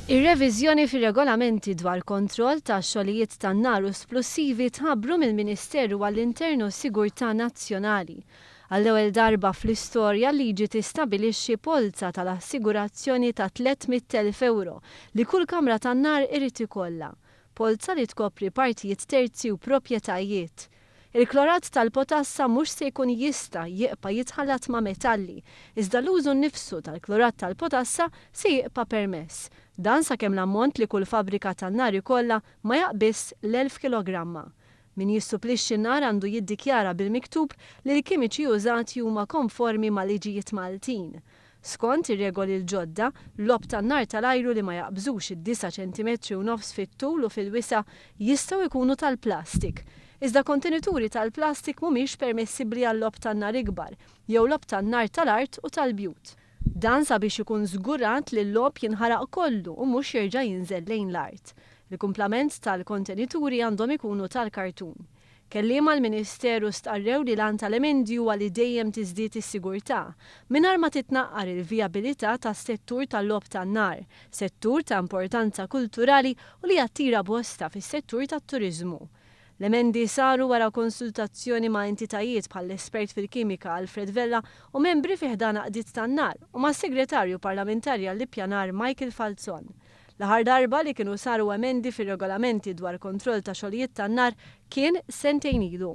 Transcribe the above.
Ir-reviżjoni fir-regolamenti dwar kontroll tax-xogħolijiet tan-nar u splussivi tħabbru mill-Ministeru għall-Intern u s-Sigurtà Nazzjonali. Għall-ewwel darba fl-istorja liġi tistabbilixxi polza tal-assigurazzjoni ta' 300,000 euro li kull kamra tan-nar irid ikollha. Polza li tkopri partijiet terzi u proprjetajiet. Il-klorat tal-potassa mhux se jkun jista' jibqa' jitħallat ma' metalli, iżda l-użu nnifsu tal-klorat tal-potassa se jibqa' permess. Dan sakemm l-ammont li kull fabbrika tan-nar ikollha ma jaqbiss l-1000 kilogramma. Min jissupplixxi n-nar għandu jiddikjara bil-miktub li l-kimiċi użati huma konformi ma' liġijiet Maltin. Skont ir-regoli l-ġodda, l-logħob tan-nar tal-ajru li ma jaqbżux id-9 cm u nofs fit-tul u fil-wisa jistgħu jkunu tal-plastik. Iżda kontenituri tal-plastik mhumiex permessibbli għall-logħob tan-nar ikbar, jew logħob tan-nar tal-art u tal-bjut. Dan sabiex ikun żgurat li l-logħob jinħaraq kollu u mhux jerġa' jinżel lejn l-art. Il-kumplament tal-kontenituri għandhom ikunu tal-kartun. Kelliema l-Ministeru stqarrew li l-għan tal-emendi huwa li dejjem tiżdied is-sigurtà mingħajr ma titnaqqar il-vijabilità tas-settur tal-logħob tan-nar, settur ta' importanza kulturali u li jattira bosta fis-settur tat-turiżmu. L-emendi saru wara konsultazzjoni ma' entitajiet bħall-espert fil-kimika Alfred Vella u membri fih dan għaqdiet tan-nar u ma' segretarju parlamentari għall-ippjanar Michael Falzon. L-aħħar darba li kienu saru emendi fir-regolamenti dwar kontroll ta' xogħolijiet tan-nar kien sentejn ilu.